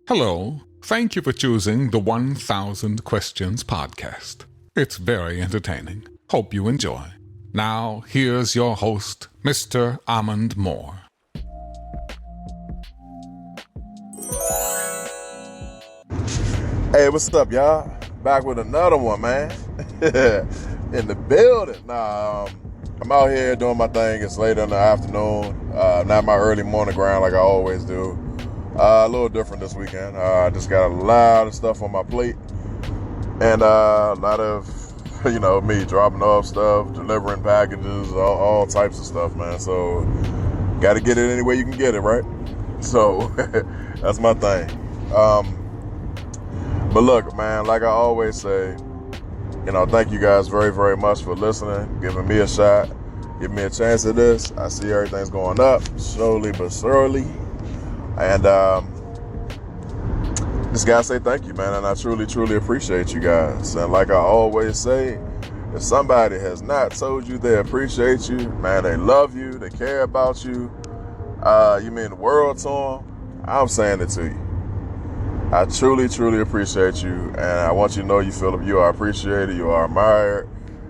Hello. Thank you for choosing the 1000 Questions podcast. It's very entertaining. Hope you enjoy. Now, here's your host, Mr. Amand Moore. Hey, what's up, y'all? Back with another one, man. In the building. I'm out here doing my thing. It's later in the afternoon. Not my early morning grind like I always do. A little different this weekend. I just got a lot of stuff on my plate. And a lot of, me dropping off stuff, delivering packages, all types of stuff, man. So, got to get it any way you can get it, right? So, that's my thing. But look, man, like I always say, thank you guys very, very much for listening, giving me a shot, giving me a chance at this. I see everything's going up, slowly but surely. And just gotta say thank you, man. And I truly, truly appreciate you guys. And like I always say, if somebody has not told you they appreciate you, man, they love you, they care about you, you mean the world to them, I'm saying it to you. I truly, truly appreciate you, and I want you to know you are appreciated, you are admired,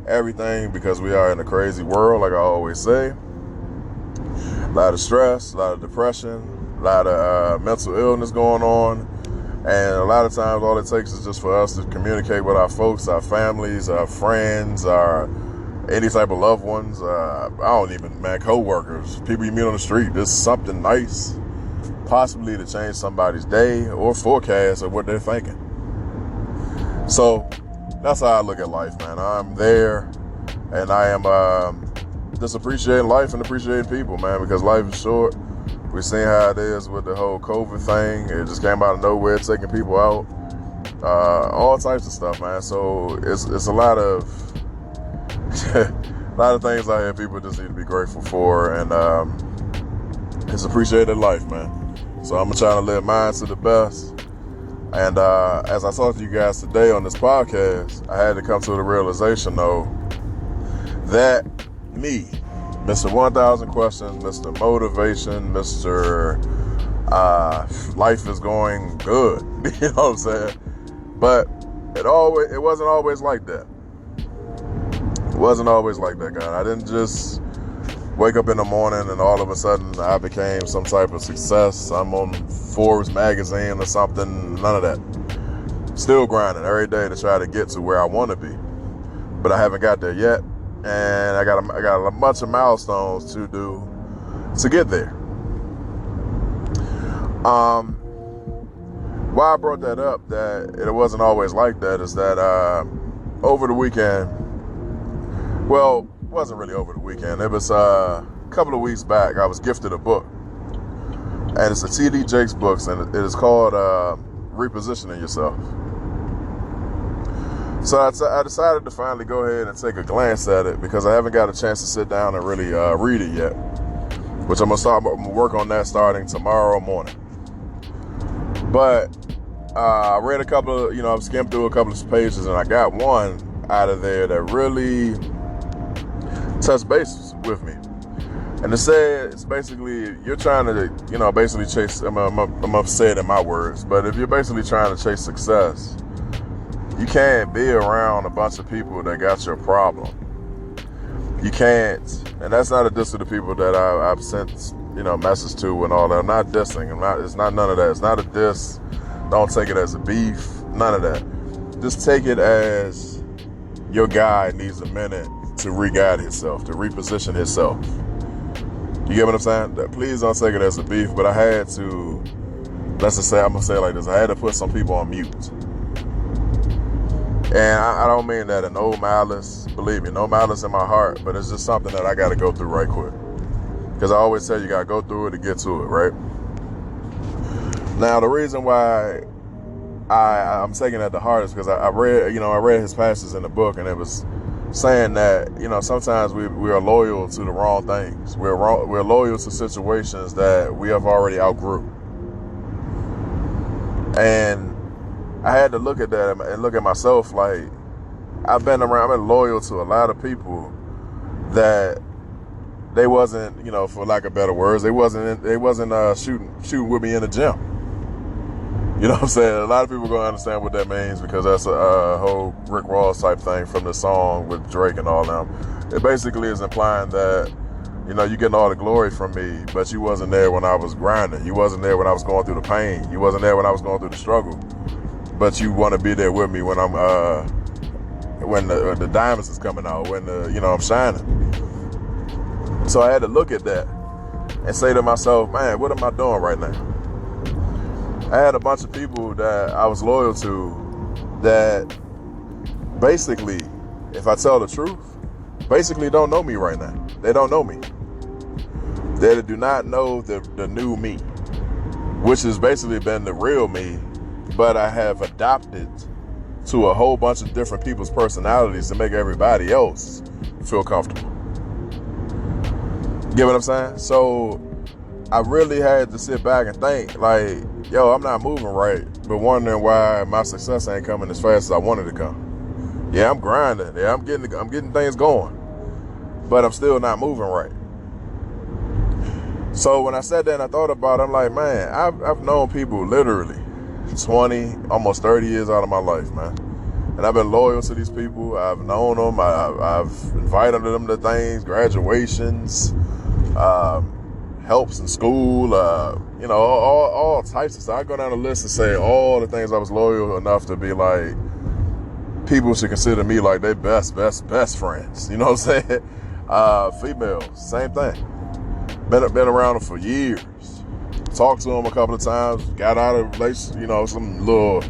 everything, because we are in a crazy world, like I always say. A lot of stress, a lot of depression, a lot of mental illness going on, and a lot of times all it takes is just for us to communicate with our folks, our families, our friends, any type of loved ones, co-workers, people you meet on the street. There's something nice, possibly to change somebody's day or forecast of what they're thinking. So that's how I look at life, man. I'm there, and I am just appreciating life and appreciating people, man, because life is short. We've seen how it is with the whole COVID thing. It just came out of nowhere, taking people out, all types of stuff, man. So it's a lot of a lot of things out here people just need to be grateful for, and it's appreciated life, man. So I'm trying to live mine to the best. And as I talk to you guys today on this podcast, I had to come to the realization, though, that me, Mr. 1000 Questions, Mr. Motivation, Mr. Life is going good, you know what I'm saying? But it wasn't always like that. It wasn't always like that, guy. I didn't just wake up in the morning and all of a sudden I became some type of success. I'm on Forbes magazine or something. None of that. Still grinding every day to try to get to where I want to be, but I haven't got there yet. And I got a bunch of milestones to do to get there. Why I brought that up, that it wasn't always like that, is that over the weekend, well, it wasn't really over the weekend. It was a couple of weeks back. I was gifted a book, and it's a T.D. Jakes book, and it is called Repositioning Yourself. So I decided to finally go ahead and take a glance at it, because I haven't got a chance to sit down and really read it yet, which I'm gonna work on that starting tomorrow morning. But I read a couple of, I've skimmed through a couple of pages, and I got one out of there that really touched bases with me. And it said, it's basically, you're trying to, basically chase, I'm gonna say it in my words, but if you're basically trying to chase success, you can't be around a bunch of people that got your problem. You can't, and that's not a diss to the people that I've sent, message to and all that. I'm not dissing. It's not none of that. It's not a diss. Don't take it as a beef. None of that. Just take it as your guy needs a minute to re-guide himself, to reposition himself. You get what I'm saying? Please don't take it as a beef, but I had to, let's just say, I'm going to say it like this. I had to put some people on mute. And I don't mean that in no malice, believe me, no malice in my heart, but it's just something that I got to go through right quick. Because I always say you got to go through it to get to it, right? Now, the reason why I'm taking that to heart is because I read his passages in the book, and it was saying that, sometimes we are loyal to the wrong things. We're loyal to situations that we have already outgrew. And I had to look at that and look at myself like, I've been loyal to a lot of people that they wasn't, for lack of better words, they wasn't shooting with me in the gym. You know what I'm saying? A lot of people gonna understand what that means because that's a whole Rick Ross type thing from the song with Drake and all them. It basically is implying that, you know, you getting all the glory from me, but you wasn't there when I was grinding. You wasn't there when I was going through the pain. You wasn't there when I was going through the struggle. But you want to be there with me when I'm when the diamonds is coming out, when I'm shining. So I had to look at that and say to myself, man, what am I doing right now? I had a bunch of people that I was loyal to that basically, if I tell the truth, basically don't know me right now. They don't know me. They do not know the new me, which has basically been the real me, but I have adopted to a whole bunch of different people's personalities to make everybody else feel comfortable. Get what I'm saying? So I really had to sit back and think, like, yo, I'm not moving right, but wondering why my success ain't coming as fast as I wanted to come. Yeah, I'm grinding. Yeah, I'm getting things going, but I'm still not moving right. So when I sat there and I thought about it, I'm like, man, I've known people literally 20, almost 30 years out of my life, man. And I've been loyal to these people. I've known them. I've invited them to things, graduations, helps in school, all types of stuff. I go down the list and say all the things I was loyal enough to be like, people should consider me like their best friends. You know what I'm saying? Females, same thing. Been around them for years. Talked to them a couple of times. Got out of some little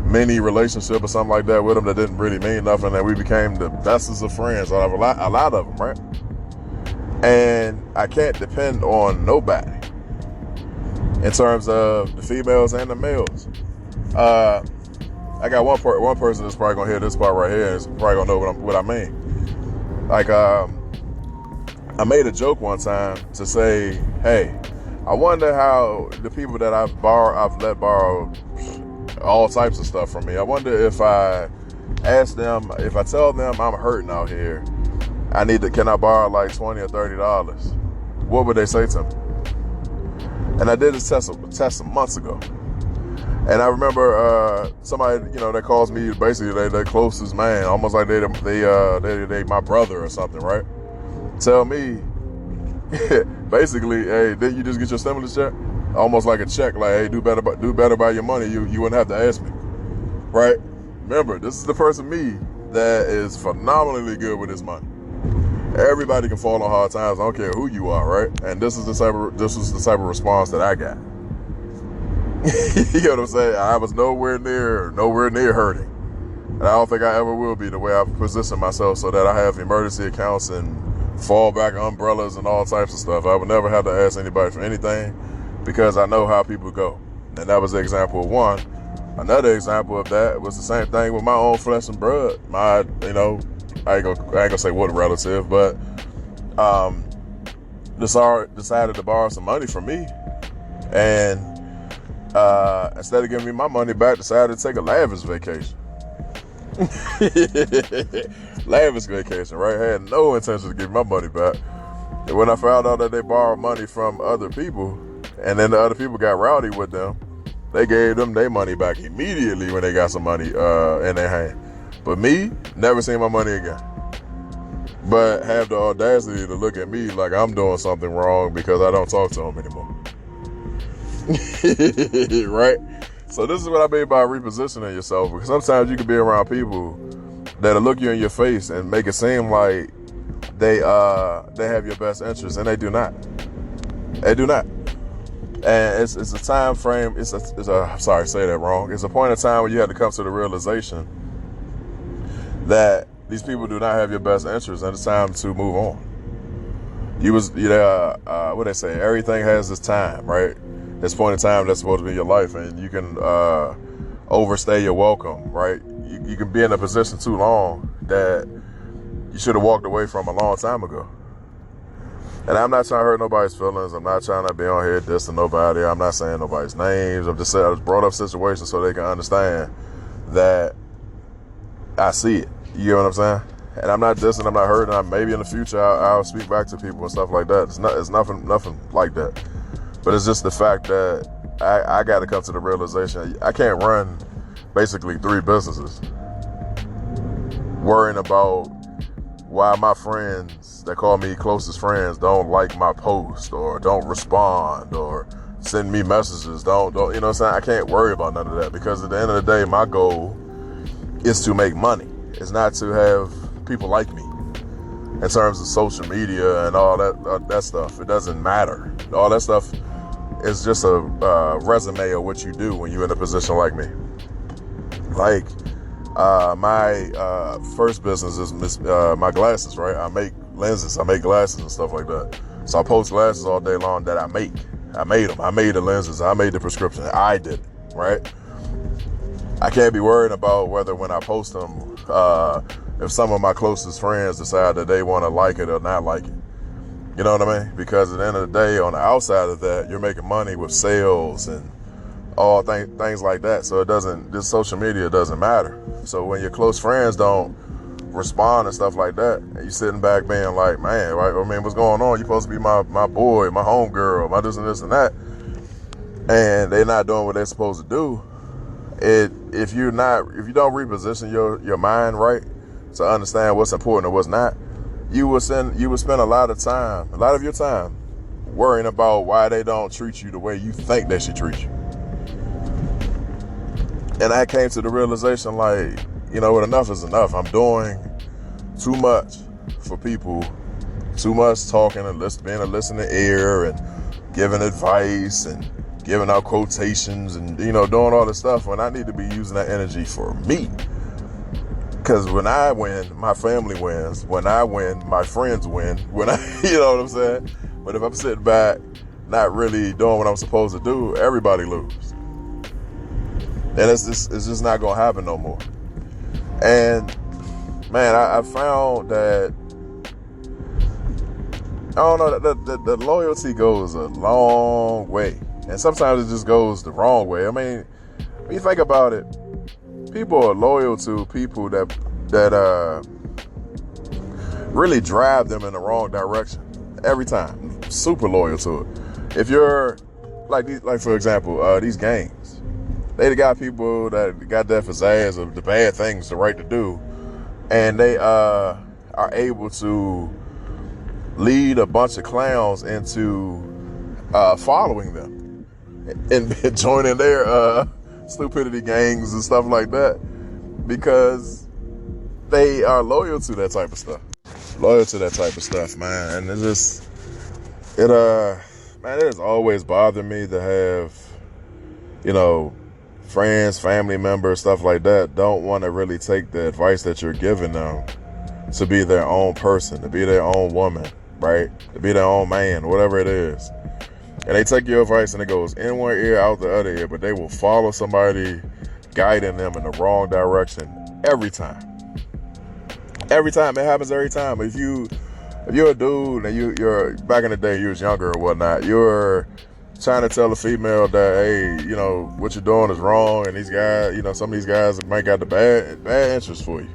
mini relationship or something like that with them that didn't really mean nothing. And we became the bestest of friends out of a lot of them, right? And I can't depend on nobody in terms of the females and the males. I got one person that's probably gonna hear this part right here and is probably gonna know what I mean. Like, I made a joke one time to say, hey, I wonder how the people that I've let borrow all types of stuff from me. I wonder if I ask them, if I tell them I'm hurting out here, can I borrow like $20 or $30? What would they say to me? And I did this test some months ago. And I remember somebody, that calls me basically their closest man, almost like they my brother or something, right? Tell me, basically, hey, didn't you just get your stimulus check? Almost like a check, like, hey, do better by your money. You wouldn't have to ask me, right? Remember, this is the person me that is phenomenally good with his money. Everybody can fall on hard times. I don't care who you are, right? And this was the type of response that I got. You know what I'm saying? I was nowhere near hurting, and I don't think I ever will be, the way I've positioned myself so that I have emergency accounts and fallback umbrellas and all types of stuff. I would never have to ask anybody for anything because I know how people go. And that was the example of one. Another example of that was the same thing with my own flesh and blood. I ain't gonna say what relative, but decided to borrow some money from me, and instead of giving me my money back, decided to take a lavish vacation. Lavish vacation, right? I had no intention to give my money back. And when I found out that they borrowed money from other people, and then the other people got rowdy with them, they gave them their money back immediately when they got some money in their hand. But me, never seen my money again. But have the audacity to look at me like I'm doing something wrong because I don't talk to them anymore. Right? So this is what I mean by repositioning yourself, because sometimes you can be around people that'll look you in your face and make it seem like they have your best interest, and they do not. They do not. And it's a time frame. Sorry, say that wrong. It's a point in time where you have to come to the realization that these people do not have your best interest, and it's time to move on. What they say? Everything has its time, right? This point in time that's supposed to be your life, and you can overstay your welcome, right? You can be in a position too long that you should have walked away from a long time ago. And I'm not trying to hurt nobody's feelings. I'm not trying to be on here dissing nobody. I'm not saying nobody's names. I just brought up situations so they can understand that I see it. You get what I'm saying? And I'm not dissing, I'm not hurting. Maybe in the future I'll speak back to people and stuff like that. It's nothing like that. But it's just the fact that I got to come to the realization I can't run basically 3 businesses worrying about why my friends that call me closest friends don't like my post or don't respond or send me messages, don't you know what I'm saying? I can't worry about none of that, because at the end of the day, my goal is to make money. It's not to have people like me in terms of social media and all that stuff. It doesn't matter. All that stuff is just a resume of what you do when you're in a position like me. Like, my first business is my glasses, right? I make lenses, I make glasses and stuff like that. So I post glasses all day long that I make. I made them. I made the lenses. I made the prescription. I did it, right? I can't be worried about whether when I post them, if some of my closest friends decide that they want to like it or not like it. You know what I mean? Because at the end of the day, on the outside of that, you're making money with sales and all things like that. So this social media doesn't matter. So when your close friends don't respond and stuff like that, and you sitting back being like, man, right? I mean, what's going on? You're supposed to be my boy, my homegirl, my this and this and that, and they're not doing what they're supposed to do. If you don't reposition your mind right to understand what's important and what's not, you will spend a lot of your time worrying about why they don't treat you the way you think they should treat you. And I came to the realization, like, you know what, enough is enough. I'm doing too much for people, too much talking and being a listening ear and giving advice and giving out quotations and, you know, doing all this stuff when I need to be using that energy for me. Because when I win, my family wins. When I win, my friends win. When you know what I'm saying? But if I'm sitting back, not really doing what I'm supposed to do, everybody loses. And it's just not going to happen no more. And, man, I found that, I don't know, the loyalty goes a long way. And sometimes it just goes the wrong way. I mean, when you think about it, people are loyal to people that really drive them in the wrong direction every time. Super loyal to it. If you're, like for example, these gangs, they got people that got that pizzazz of the bad things, the right to do, and they are able to lead a bunch of clowns into following them and joining their stupidity gangs and stuff like that, because they are loyal to that type of stuff. Loyal to that type of stuff, man. And it has always bothered me to have, you know, friends, family members, stuff like that, don't want to really take the advice that you're giving them to be their own person, to be their own woman, right? To be their own man, whatever it is. And they take your advice and it goes in one ear, out the other ear, but they will follow somebody guiding them in the wrong direction every time. Every time. It happens every time. If you're a dude and you're back in the day, you was younger or whatnot, you're trying to tell a female that, hey, you know, what you're doing is wrong, and these guys, you know, some of these guys might got the bad interest for you.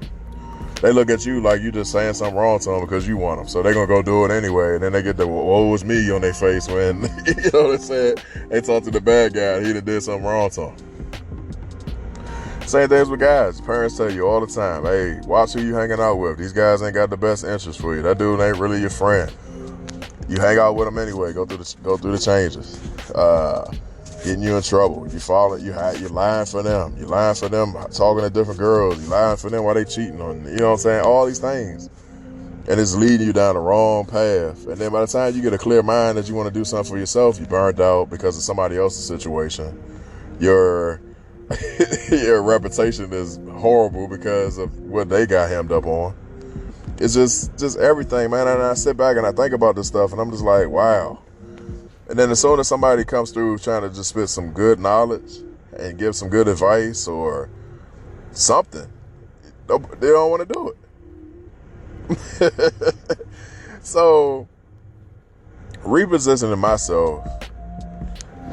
They look at you like you just saying something wrong to them because you want them, so they're gonna go do it anyway, and then they get the woe is me on their face when, you know what I'm saying, they talk to the bad guy and he done did something wrong to them. Same things with guys. Parents tell you all the time, hey, watch who you hanging out with. These guys ain't got the best interest for you. That dude ain't really your friend. You hang out with them anyway. Go through the changes. Getting you in trouble. You're lying for them. You're lying for them talking to different girls. You're lying for them while they cheating on you. You know what I'm saying? All these things. And it's leading you down the wrong path. And then by the time you get a clear mind that you want to do something for yourself, you burned out because of somebody else's situation. Your reputation is horrible because of what they got hemmed up on. It's just everything, man. And I sit back and I think about this stuff and I'm just like, wow. And then as soon as somebody comes through trying to just spit some good knowledge and give some good advice or something, they don't want to do it. So repositioning myself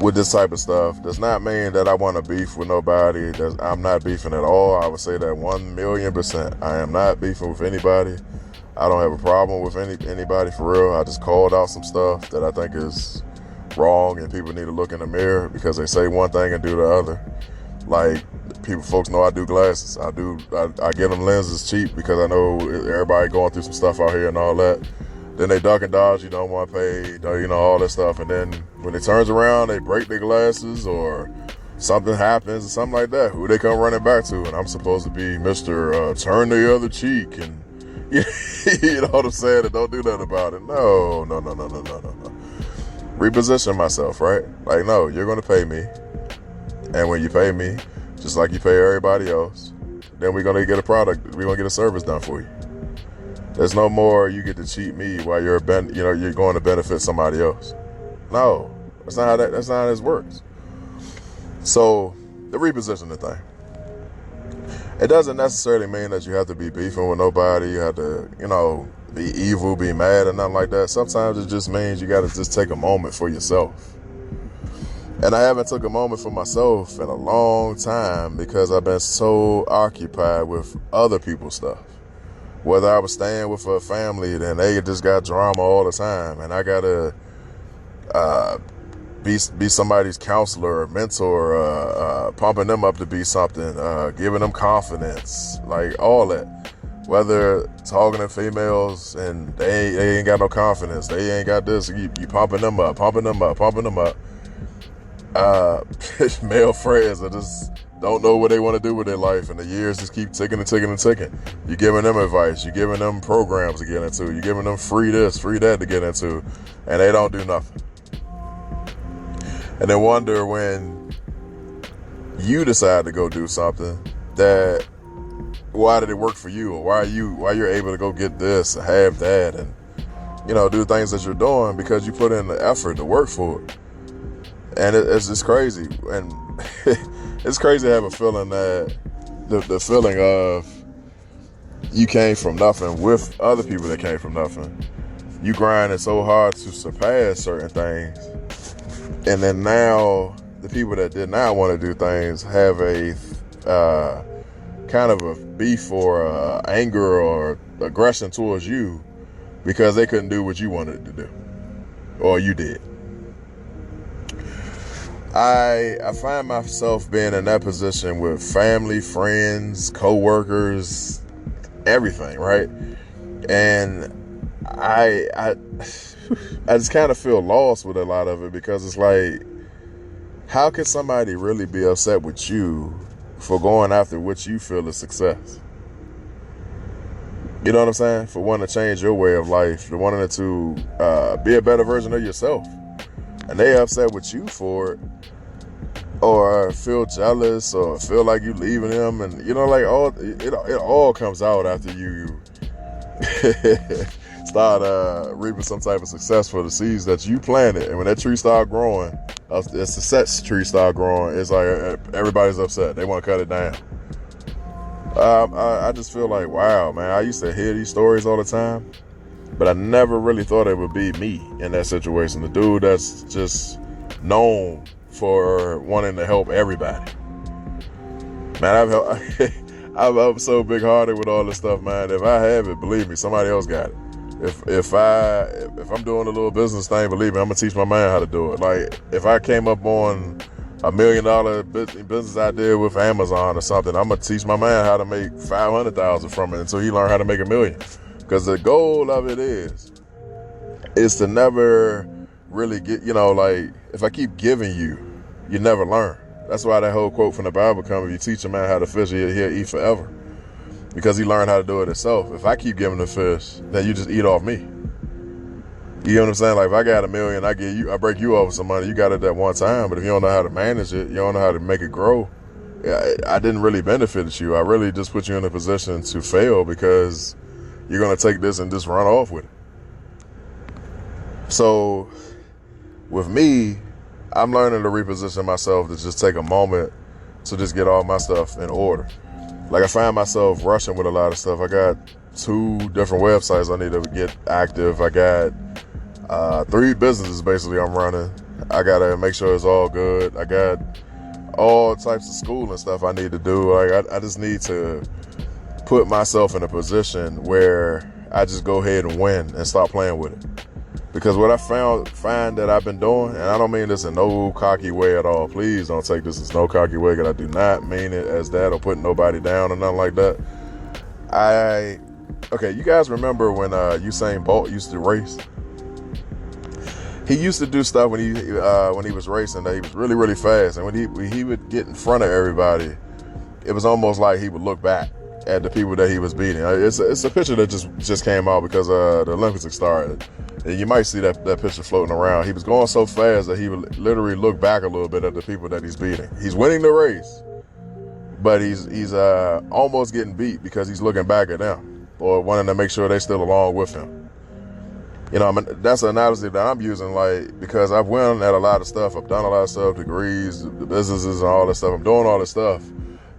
with this type of stuff does not mean that I want to beef with nobody. I'm not beefing at all. I would say that 1,000,000%. I am not beefing with anybody. I don't have a problem with anybody for real. I just called out some stuff that I think is wrong and people need to look in the mirror because they say one thing and do the other. Like, folks know I do glasses. I get them lenses cheap because I know everybody going through some stuff out here and all that. Then they duck and dodge, you don't want to pay, all that stuff. And then when it turns around, they break their glasses or something happens or something like that. Who they come running back to? And I'm supposed to be Mr. Turn the other cheek. And you know what I'm saying? And don't do nothing about it. No. Reposition myself, right? Like, no, you're going to pay me. And when you pay me, just like you pay everybody else, then we're going to get a product. We're going to get a service done for you. There's no more you get to cheat me while you're going to benefit somebody else. No, that's not how this works. So the repositioning thing, it doesn't necessarily mean that you have to be beefing with nobody. You have to, be evil, be mad or nothing like that. Sometimes it just means you got to just take a moment for yourself. And I haven't took a moment for myself in a long time because I've been so occupied with other people's stuff. Whether I was staying with a family, then they just got drama all the time. And I got to be somebody's counselor or mentor, pumping them up to be something, giving them confidence, like all that. Whether talking to females and they ain't got no confidence, they ain't got this, you pumping them up. Male friends that just don't know what they want to do with their life, and the years just keep ticking. You're giving them advice, you're giving them programs to get into, you're giving them free this, free that to get into, and they don't do nothing. And then wonder when you decide to go do something that, why did it work for you, or why you're able to go get this or have that, and do things that you're doing because you put in the effort to work for it. And it's just crazy. And it's crazy to have a feeling that the feeling of you came from nothing with other people that came from nothing. You grinding so hard to surpass certain things. And then now the people that did not want to do things have a kind of a beef or anger or aggression towards you because they couldn't do what you wanted to do. Or you did. I find myself being in that position with family, friends, co-workers, everything, right? And I just kind of feel lost with a lot of it because it's like, how can somebody really be upset with you for going after what you feel is success? You know what I'm saying? For wanting to change your way of life, for wanting to be a better version of yourself. And they upset with you for it, or feel jealous, or feel like you leaving them, and it all comes out after you start reaping some type of success for the seeds that you planted. And when that tree start growing, the success tree start growing, it's like everybody's upset. They want to cut it down. I just feel like, wow, man, I used to hear these stories all the time, but I never really thought it would be me in that situation. The dude that's just known for wanting to help everybody. Man, I'm so big-hearted with all this stuff, man. If I have it, believe me, somebody else got it. If I'm doing a little business thing, believe me, I'm gonna teach my man how to do it. Like, if I came up on $1 million business idea with Amazon or something, I'm gonna teach my man how to make $500,000 from it until he learn how to make $1 million. Because the goal of it is to never really get, like, if I keep giving you, you never learn. That's why that whole quote from the Bible comes, if you teach a man how to fish, he'll eat forever. Because he learned how to do it himself. If I keep giving the fish, then you just eat off me. You know what I'm saying? Like, if I got $1 million, I break you over some money, you got it that one time. But if you don't know how to manage it, you don't know how to make it grow, I didn't really benefit you. I really just put you in a position to fail because you're going to take this and just run off with it. So with me, I'm learning to reposition myself to just take a moment to just get all my stuff in order. Like, I find myself rushing with a lot of stuff. I got 2 different websites I need to get active. I got 3 businesses basically I'm running. I got to make sure it's all good. I got all types of school and stuff I need to do. Like, I just need to put myself in a position where I just go ahead and win and stop playing with it. Because what I find that I've been doing, and I don't mean this in no cocky way at all. Please don't take this as no cocky way, because I do not mean it as that or putting nobody down or nothing like that. Okay, you guys remember when Usain Bolt used to race? He used to do stuff when he was racing that he was really, really fast, and when he would get in front of everybody, it was almost like he would look back at the people that he was beating. It's a picture that just came out because the Olympics had started. And you might see that picture floating around. He was going so fast that he would literally look back a little bit at the people that he's beating. He's winning the race, but he's almost getting beat because he's looking back at them or wanting to make sure they're still along with him. You know, I mean, that's an analogy that I'm using, like, because I've won at a lot of stuff. I've done a lot of stuff, degrees, the businesses and all this stuff. I'm doing all this stuff.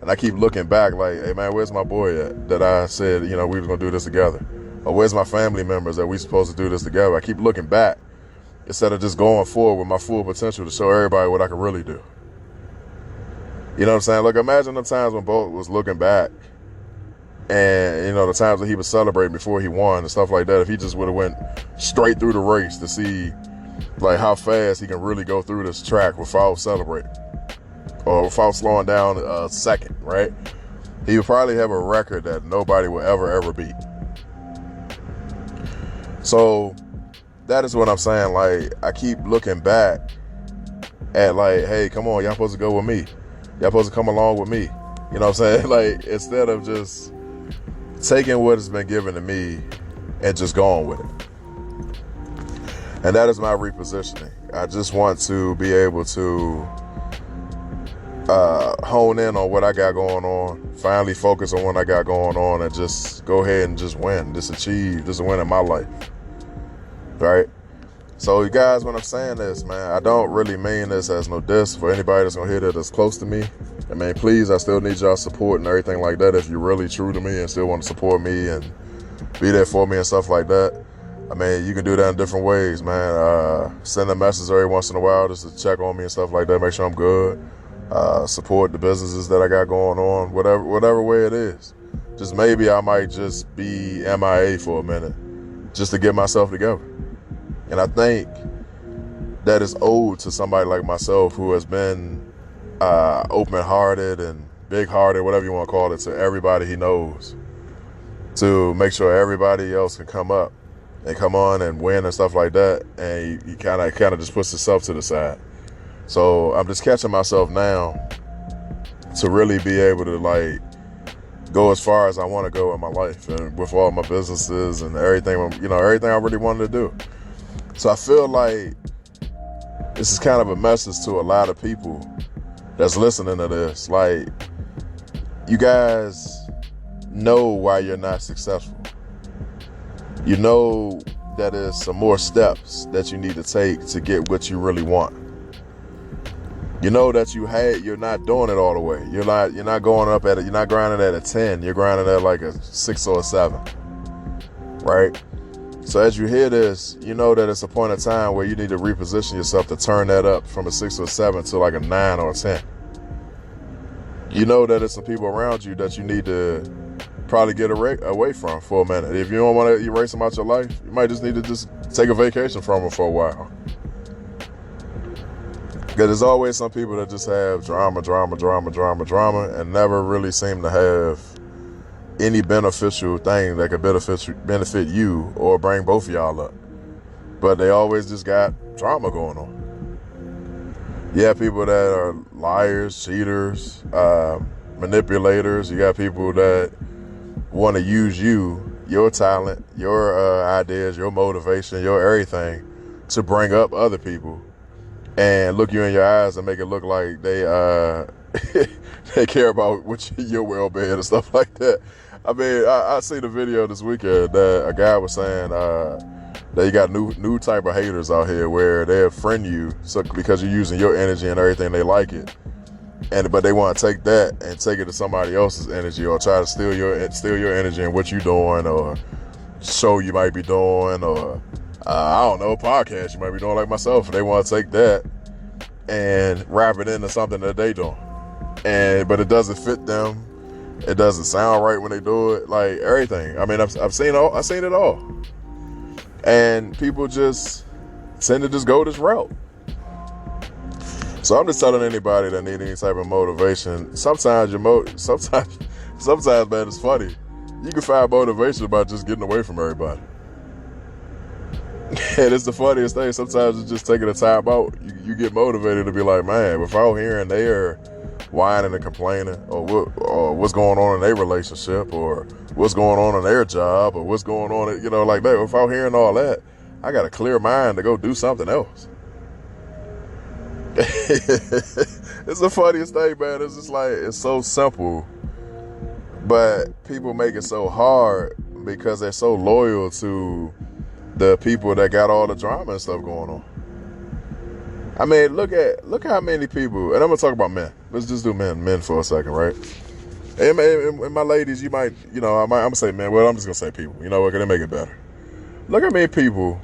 And I keep looking back like, hey, man, where's my boy at that I said, you know, we was going to do this together? Or where's my family members that we supposed to do this together? I keep looking back instead of just going forward with my full potential to show everybody what I can really do. You know what I'm saying? Like, imagine the times when Bolt was looking back and, you know, the times that he was celebrating before he won and stuff like that. If he just would have went straight through the race to see, like, how fast he can really go through this track without celebrating or without slowing down a second, right? He would probably have a record that nobody will ever beat. So that is what I'm saying. Like, I keep looking back at, like, hey, come on, y'all supposed to go with me. Y'all supposed to come along with me. You know what I'm saying? Like, instead of just taking what has been given to me and just going with it. And that is my repositioning. I just want to be able to hone in on what I got going on, finally focus on what I got going on, and just go ahead and just win, just a win in my life, right? So you guys, when I'm saying this, man, I don't really mean this as no diss for anybody that's gonna hear that that's close to me. I mean, please, I still need y'all support and everything like that if you're really true to me and still want to support me and be there for me and stuff like that. I mean, you can do that in different ways, man. Send a message every once in a while just to check on me and stuff like that, make sure I'm good. Support the businesses that I got going on, whatever way it is. Just maybe I might just be MIA for a minute just to get myself together. And I think that is owed to somebody like myself who has been open-hearted and big-hearted, whatever you want to call it, to everybody he knows, to make sure everybody else can come up and come on and win and stuff like that. And he kind of just puts himself to the side. So I'm just catching myself now to really be able to, like, go as far as I want to go in my life and with all my businesses and everything, you know, everything I really wanted to do. So I feel like this is kind of a message to a lot of people that's listening to this. Like, you guys know why you're not successful. You know that there's some more steps that you need to take to get what you really want. You know that you're not doing it all the way. You're not going up at it. You're not grinding at a 10. You're grinding at like a 6 or a 7, right? So as you hear this, you know that it's a point of time where you need to reposition yourself to turn that up from a 6 or a 7 to like a 9 or a 10. You know that it's some people around you that you need to probably get away from for a minute. If you don't want to erase them out your life, you might just need to just take a vacation from them for a while. Because there's always some people that just have drama, and never really seem to have any beneficial thing that could benefit you or bring both of y'all up. But they always just got drama going on. You have people that are liars, cheaters, manipulators. You got people that want to use you, your talent, your ideas, your motivation, your everything to bring up other people and look you in your eyes and make it look like they they care about your well-being and stuff like that. I mean, I seen a video this weekend that a guy was saying that you got new type of haters out here where they'll friend you because you're using your energy and everything, they like it. But they want to take that and take it to somebody else's energy or try to steal your energy and what you're doing or show you might be doing or I don't know, podcast you might be doing like myself. They want to take that and wrap it into something that they doing. But it doesn't fit them. It doesn't sound right when they do it. Like everything. I mean, I've seen it all. And people just tend to just go this route. So I'm just telling anybody that need any type of motivation. Sometimes sometimes, man, it's funny. You can find motivation by just getting away from everybody. And it's the funniest thing. Sometimes it's just taking a time out. You get motivated to be like, man, without hearing their whining and complaining, or what's going on in their relationship, or what's going on in their job, or what's going on, like that. Without hearing all that, I got a clear mind to go do something else. It's the funniest thing, man. It's just like, it's so simple, but people make it so hard because they're so loyal to the people that got all the drama and stuff going on. I mean, look how many people, and I'm gonna talk about men. Let's just do men for a second, right? And my ladies, you might, I'm gonna say men. Well, I'm just gonna say people. You know what? Gonna make it better. Look how many people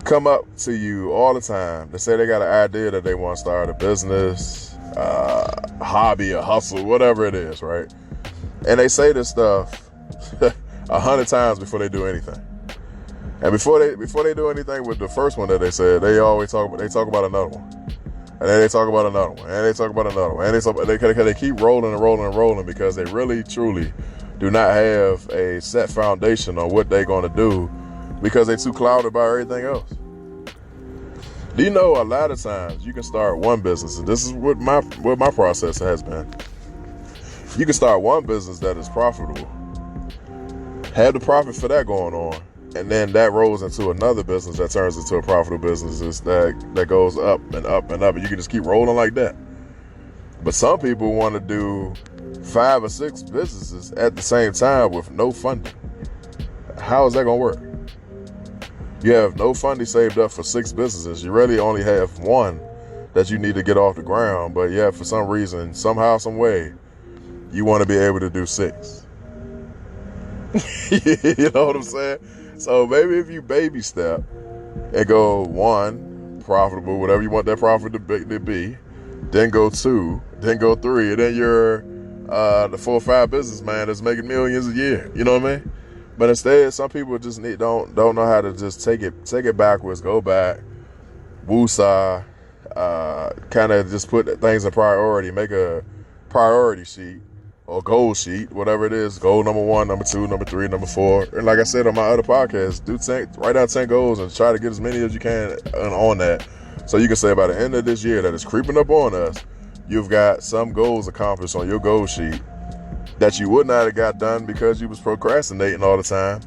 come up to you all the time. They say they got an idea that they want to start a business, a hobby, a hustle, whatever it is, right? And they say this stuff 100 times before they do anything. And before they do anything with the first one that they said, they talk about another one, and then they talk about another one, and they talk about another one, and they keep rolling and rolling and rolling because they really truly do not have a set foundation on what they're going to do, because they're too clouded by everything else. Do you know a lot of times you can start one business, and this is what my process has been. You can start one business that is profitable, have the profit for that going on, and then that rolls into another business that turns into a profitable business that goes up and up and up, and you can just keep rolling like that. But some people want to do 5 or 6 businesses at the same time with no funding. How is that going to work? You have no funding saved up for 6 businesses. You really only have one that you need to get off the ground, but yeah, for some reason, somehow, some way, you want to be able to do 6. You know what I'm saying? So maybe if you baby step and go 1, profitable, whatever you want that profit to be, then go 2, then go 3, and then you're the 4 or 5 businessman that's making millions a year. You know what I mean? But instead, some people just don't know how to just take it backwards, go back, woosah, kind of just put things in priority, make a priority sheet or goal sheet, whatever it is, goal number 1, number 2, number 3, number 4. And like I said on my other podcast, write out 10 goals and try to get as many as you can on that. So you can say by the end of this year that is creeping up on us, you've got some goals accomplished on your goal sheet that you would not have got done because you was procrastinating all the time,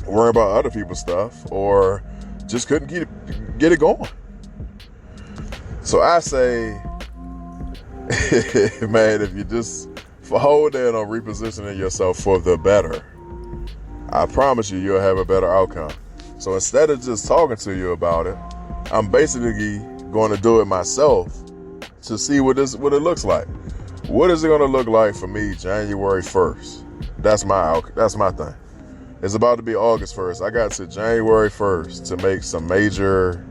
worrying about other people's stuff, or just couldn't get it going. So I say, man, if you just hold in on repositioning yourself for the better, I promise you'll have a better outcome. So instead of just talking to you about it, I'm basically going to do it myself to see what it looks like. What is it going to look like for me January 1st? That's my thing. It's about to be August 1st. I got to January 1st to make some major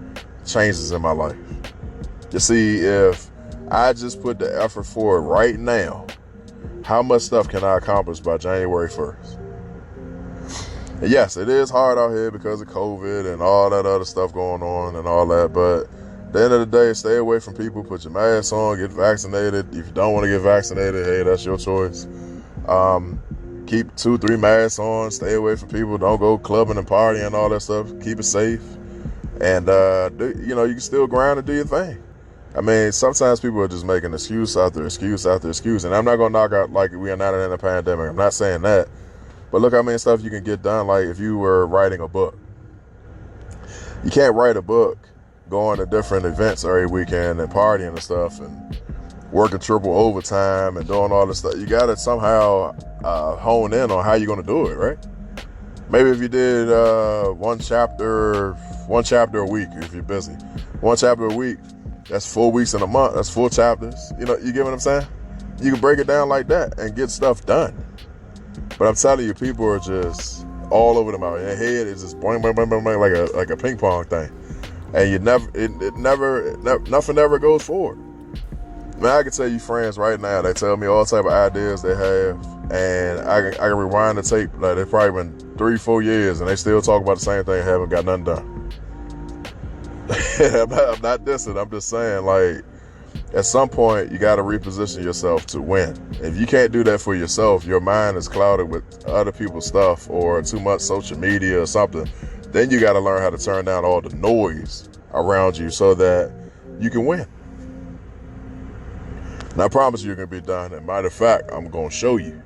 changes in my life. You see, if I just put the effort forward right now, how much stuff can I accomplish by January 1st? And yes, it is hard out here because of COVID and all that other stuff going on and all that, but at the end of the day, stay away from people, put your mask on, get vaccinated. If you don't want to get vaccinated, hey, that's your choice. Keep 2-3 masks on, stay away from people, don't go clubbing and partying and all that stuff. Keep it safe. And, you can still grind and do your thing. I mean, sometimes people are just making excuse after excuse after excuse. And I'm not going to knock out like we are not in a pandemic. I'm not saying that. But look how many stuff you can get done. Like if you were writing a book. You can't write a book going to different events every weekend and partying and stuff and working triple overtime and doing all this stuff. You got to somehow hone in on how you're going to do it, right? Maybe if you did one chapter a week if you're busy. 1 chapter a week, that's 4 weeks in a month. That's 4 chapters. You get what I'm saying? You can break it down like that and get stuff done. But I'm telling you, people are just all over them out. Your head is just boing, boing, boing, boing, boing, like a ping pong thing. And nothing ever goes forward. Man, I can tell you friends right now, they tell me all type of ideas they have, and I can rewind the tape. Like they've probably been 3-4 years and they still talk about the same thing and haven't got nothing done. I'm not dissing. I'm just saying, like, at some point, you got to reposition yourself to win. If you can't do that for yourself, your mind is clouded with other people's stuff or too much social media or something, then you got to learn how to turn down all the noise around you so that you can win. And I promise you're going to be done. And matter of fact, I'm going to show you.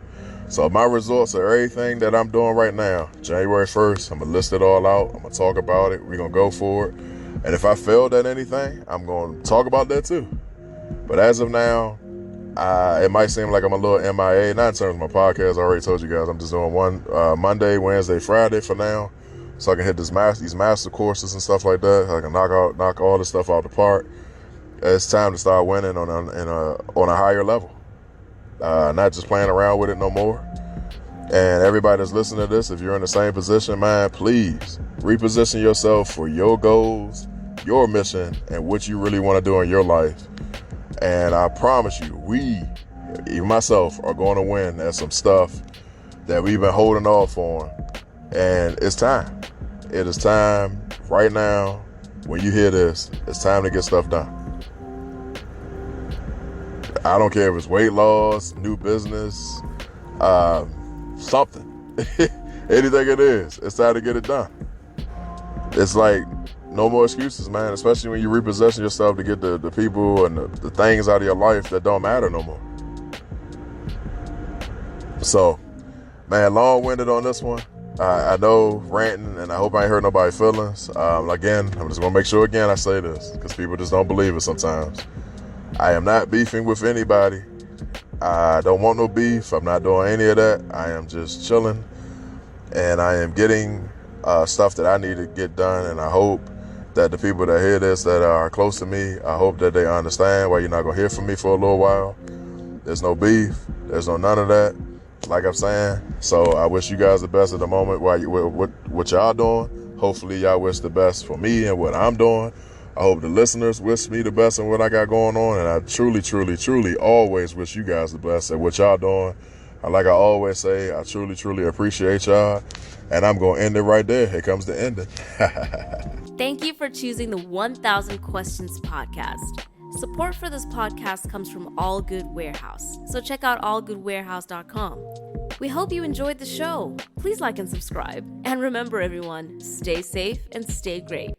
So my results of everything that I'm doing right now, January 1st, I'm going to list it all out. I'm going to talk about it. We're going to go for it. And if I failed at anything, I'm going to talk about that too. But as of now, it might seem like I'm a little MIA. Not in terms of my podcast. I already told you guys I'm just doing one Monday, Wednesday, Friday for now. So I can hit these master courses and stuff like that. I can knock all this stuff out the park. It's time to start winning on a higher level. Not just playing around with it no more. And everybody that's listening to this, if you're in the same position, man, please reposition yourself for your goals, your mission, and what you really want to do in your life. And I promise you, we, even myself, are going to win at some stuff that we've been holding off on. And it's time. It is time right now. When you hear this, it's time to get stuff done. I don't care if it's weight loss, new business, something. Anything it is, it's time to get it done. It's like no more excuses, man, especially when you repossession yourself to get the people and the things out of your life that don't matter no more. So, man, long-winded on this one. I know ranting, and I hope I ain't hurt nobody's feelings. Again, I'm just going to make sure again I say this because people just don't believe it sometimes. I am not beefing with anybody. I don't want no beef. I'm not doing any of that. I am just chilling, and I am getting stuff that I need to get done, and I hope that the people that hear this that are close to me, I hope that they understand why you're not going to hear from me for a little while. There's no beef. There's no none of that, like I'm saying. So I wish you guys the best at the moment while what y'all doing. Hopefully y'all wish the best for me and what I'm doing. I hope the listeners wish me the best in what I got going on. And I truly, truly, truly always wish you guys the best at what y'all doing. And like I always say, I truly, truly appreciate y'all. And I'm going to end it right there. Here comes the ending. Thank you for choosing the 1000 Questions podcast. Support for this podcast comes from All Good Warehouse. So check out allgoodwarehouse.com. We hope you enjoyed the show. Please like and subscribe. And remember, everyone, stay safe and stay great.